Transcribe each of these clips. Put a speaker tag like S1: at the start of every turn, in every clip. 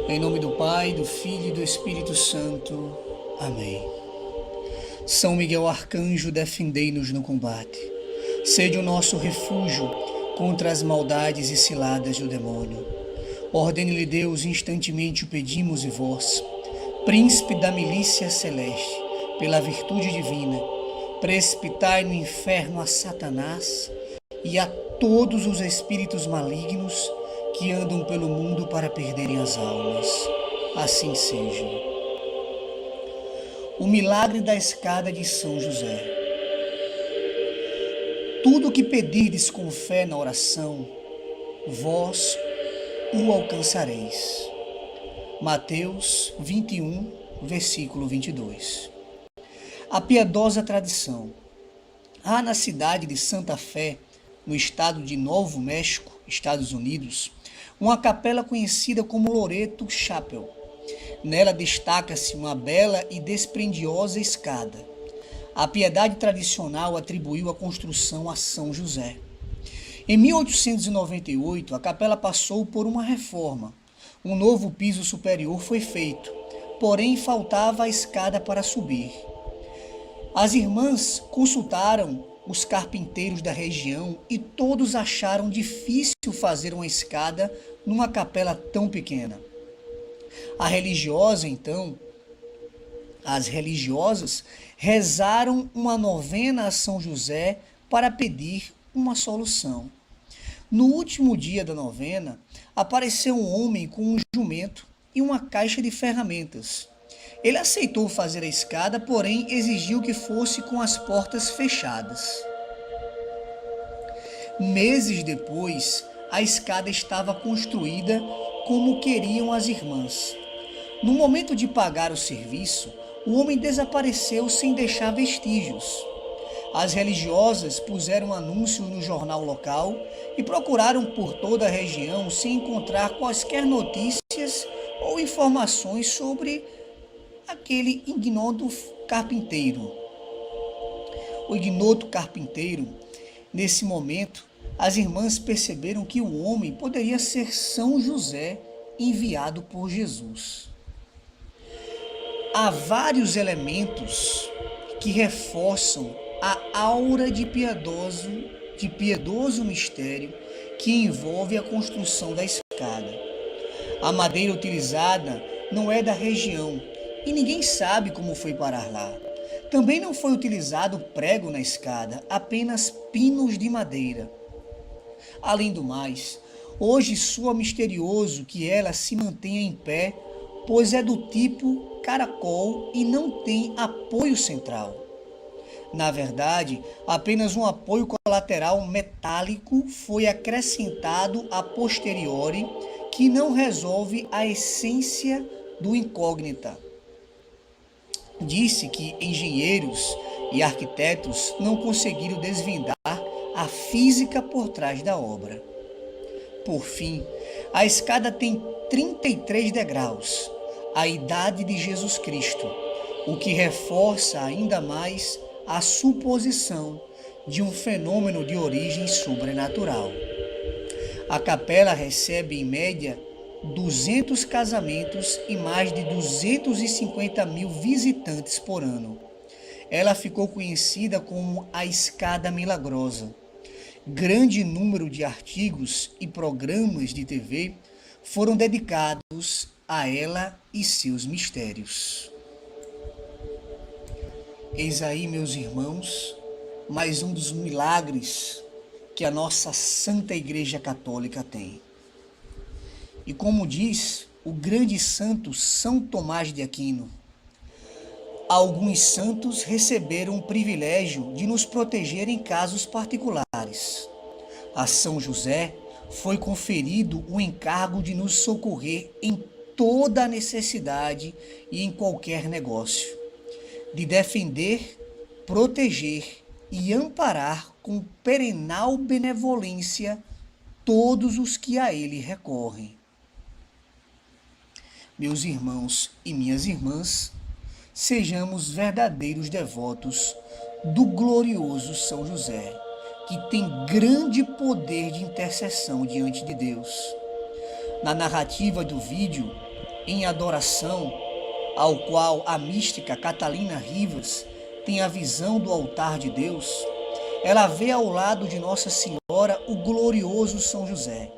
S1: Em nome do Pai, do Filho e do Espírito Santo. Amém. São Miguel Arcanjo, defendei-nos no combate. Sede o nosso refúgio contra as maldades e ciladas do demônio. Ordene-lhe Deus, instantemente o pedimos e vós, príncipe da milícia celeste, pela virtude divina, precipitai no inferno a Satanás e a todos os espíritos malignos que andam pelo mundo para perderem as almas. Assim seja. O milagre da escada de São José. Tudo o que pedirdes com fé na oração, vós o alcançareis. Mateus 21, versículo 22. A piedosa tradição. Há na cidade de Santa Fé, no estado de Novo México, Estados Unidos, uma capela conhecida como Loreto Chapel. Nela destaca-se uma bela e desprendiosa escada. A piedade tradicional atribuiu a construção a São José. Em 1898, a capela passou por uma reforma. Um novo piso superior foi feito, porém faltava a escada para subir. As irmãs consultaram os carpinteiros da região e todos acharam difícil fazer uma escada numa capela tão pequena. As religiosas rezaram uma novena a São José para pedir uma solução. No último dia da novena, apareceu um homem com um jumento e uma caixa de ferramentas. Ele aceitou fazer a escada, porém exigiu que fosse com as portas fechadas. Meses depois, a escada estava construída como queriam as irmãs. No momento de pagar o serviço, o homem desapareceu sem deixar vestígios. As religiosas puseram anúncios no jornal local e procuraram por toda a região sem encontrar quaisquer notícias ou informações sobre aquele ignoto carpinteiro. O ignoto carpinteiro, nesse momento, as irmãs perceberam que o homem poderia ser São José enviado por Jesus. Há vários elementos que reforçam a aura de piedoso mistério que envolve a construção da escada. A madeira utilizada não é da região e ninguém sabe como foi parar lá. Também não foi utilizado prego na escada, apenas pinos de madeira. Além do mais, hoje soa misterioso que ela se mantenha em pé, pois é do tipo caracol e não tem apoio central. Na verdade, apenas um apoio colateral metálico foi acrescentado a posteriori, que não resolve a essência do incógnita. Disse que engenheiros e arquitetos não conseguiram desvendar a física por trás da obra. Por fim, a escada tem 33 degraus, a idade de Jesus Cristo, o que reforça ainda mais a suposição de um fenômeno de origem sobrenatural. A capela recebe, em média, 200 casamentos e mais de 250 mil visitantes por ano. Ela ficou conhecida como a Escada Milagrosa. Grande número de artigos e programas de TV foram dedicados a ela e seus mistérios. Eis aí, meus irmãos, mais um dos milagres que a nossa Santa Igreja Católica tem. E como diz o grande santo São Tomás de Aquino, alguns santos receberam o privilégio de nos proteger em casos particulares. A São José foi conferido o encargo de nos socorrer em toda a necessidade e em qualquer negócio, de defender, proteger e amparar com perenal benevolência todos os que a ele recorrem. Meus irmãos e minhas irmãs, sejamos verdadeiros devotos do glorioso São José, que tem grande poder de intercessão diante de Deus. Na narrativa do vídeo, em adoração, ao qual a mística Catalina Rivas tem a visão do altar de Deus, ela vê ao lado de Nossa Senhora o glorioso São José.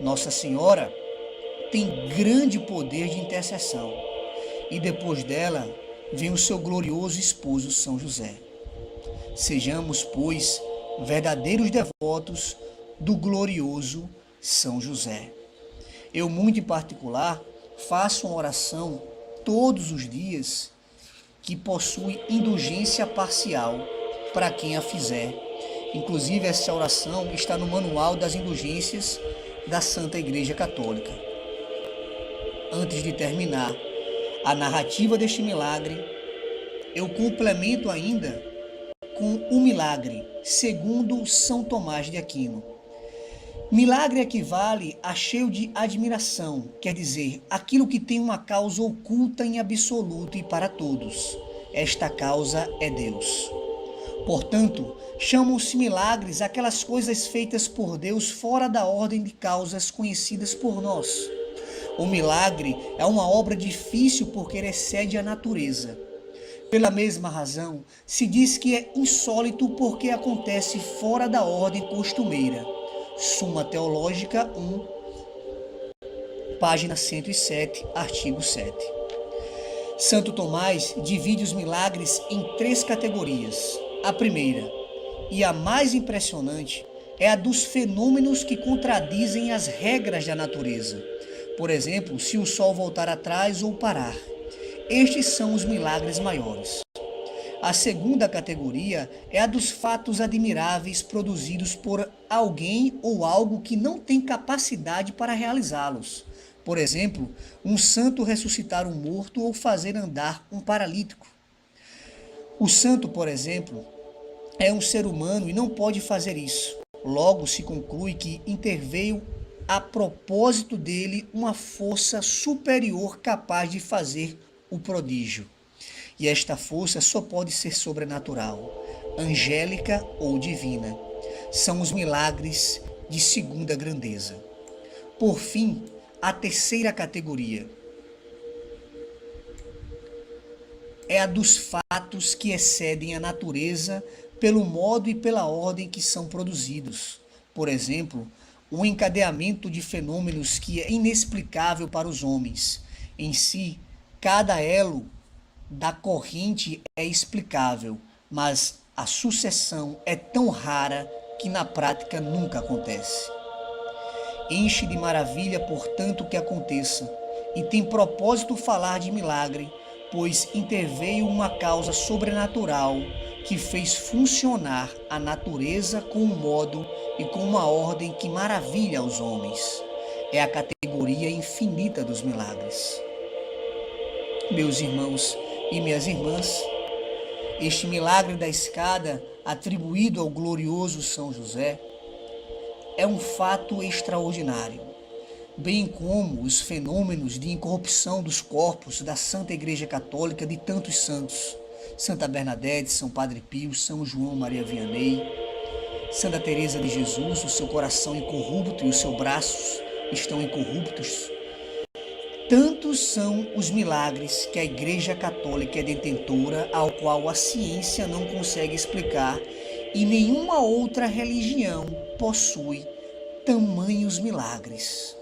S1: Nossa Senhora tem grande poder de intercessão e depois dela vem o seu glorioso esposo São José. Sejamos, pois, verdadeiros devotos do glorioso São José. Eu, muito em particular, faço uma oração todos os dias que possui indulgência parcial para quem a fizer. Inclusive, essa oração está no Manual das Indulgências da Santa Igreja Católica. Antes de terminar a narrativa deste milagre, eu complemento ainda com o milagre, segundo São Tomás de Aquino. Milagre equivale a cheio de admiração, quer dizer, aquilo que tem uma causa oculta em absoluto e para todos. Esta causa é Deus. Portanto, chamam-se milagres aquelas coisas feitas por Deus fora da ordem de causas conhecidas por nós. O milagre é uma obra difícil porque excede a natureza. Pela mesma razão, se diz que é insólito porque acontece fora da ordem costumeira. Suma Teológica 1, página 107, artigo 7. Santo Tomás divide os milagres em 3 categorias. A primeira, e a mais impressionante, é a dos fenômenos que contradizem as regras da natureza. Por exemplo, se o sol voltar atrás ou parar. Estes são os milagres maiores. A segunda categoria é a dos fatos admiráveis produzidos por alguém ou algo que não tem capacidade para realizá-los. Por exemplo, um santo ressuscitar um morto ou fazer andar um paralítico. O santo, por exemplo, é um ser humano e não pode fazer isso. Logo se conclui que interveio a propósito dele uma força superior capaz de fazer o prodígio. E esta força só pode ser sobrenatural, angélica ou divina. São os milagres de segunda grandeza. Por fim, a terceira categoria é a dos fatos que excedem a natureza pelo modo e pela ordem que são produzidos. Por exemplo, um encadeamento de fenômenos que é inexplicável para os homens. Em si, cada elo da corrente é explicável, mas a sucessão é tão rara que na prática nunca acontece. Enche de maravilha, portanto, que aconteça, e tem propósito falar de milagre, pois interveio uma causa sobrenatural que fez funcionar a natureza com um modo e com uma ordem que maravilha aos homens. É a categoria infinita dos milagres. Meus irmãos e minhas irmãs, este milagre da escada, atribuído ao glorioso São José, é um fato extraordinário, bem como os fenômenos de incorrupção dos corpos da Santa Igreja Católica de tantos santos, Santa Bernadette, São Padre Pio, São João Maria Vianney, Santa Teresa de Jesus, o seu coração incorrupto e os seus braços estão incorruptos. Tantos são os milagres que a Igreja Católica é detentora, ao qual a ciência não consegue explicar, e nenhuma outra religião possui tamanhos milagres.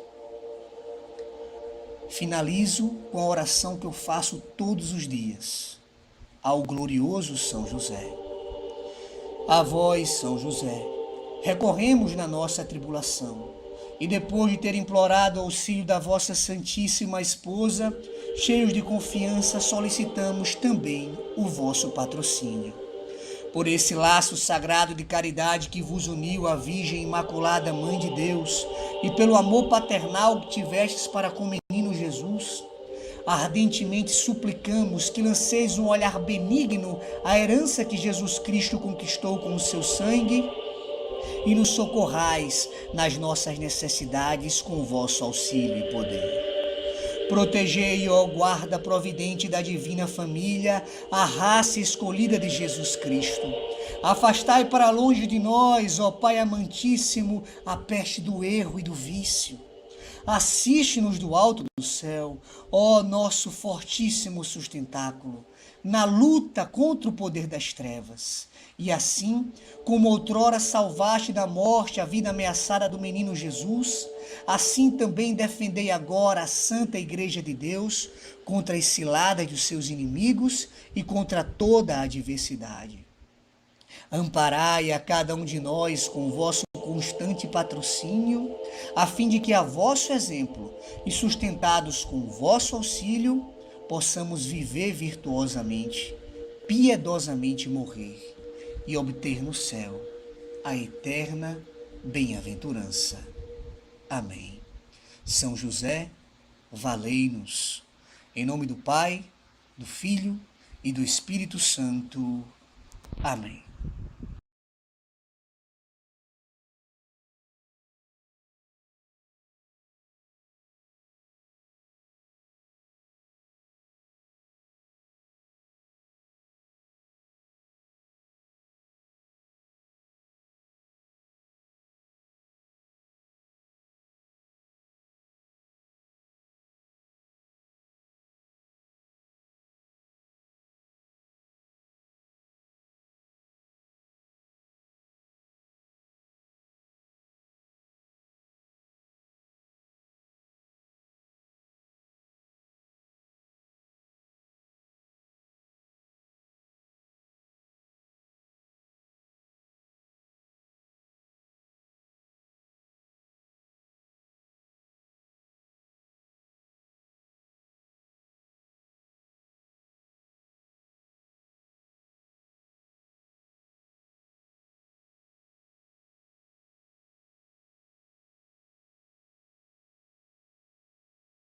S1: Finalizo com a oração que eu faço todos os dias, ao glorioso São José. A vós, São José, recorremos na nossa tribulação, e depois de ter implorado o auxílio da vossa Santíssima Esposa, cheios de confiança, solicitamos também o vosso patrocínio. Por esse laço sagrado de caridade que vos uniu à Virgem Imaculada, Mãe de Deus, e pelo amor paternal que tivestes para com o menino Jesus, ardentemente suplicamos que lanceis um olhar benigno à herança que Jesus Cristo conquistou com o seu sangue, e nos socorrais nas nossas necessidades com o vosso auxílio e poder. Protegei, ó guarda providente da divina família, a raça escolhida de Jesus Cristo. Afastai para longe de nós, ó Pai amantíssimo, a peste do erro e do vício. Assiste-nos do alto do céu, ó nosso fortíssimo sustentáculo, na luta contra o poder das trevas. E assim, como outrora salvaste da morte a vida ameaçada do menino Jesus, assim também defendei agora a Santa Igreja de Deus contra as ciladas dos seus inimigos e contra toda a adversidade. Amparai a cada um de nós com o vosso constante patrocínio, a fim de que a vosso exemplo e sustentados com o vosso auxílio, possamos viver virtuosamente, piedosamente morrer e obter no céu a eterna bem-aventurança. Amém. São José, valei-nos. Em nome do Pai, do Filho e do Espírito Santo. Amém.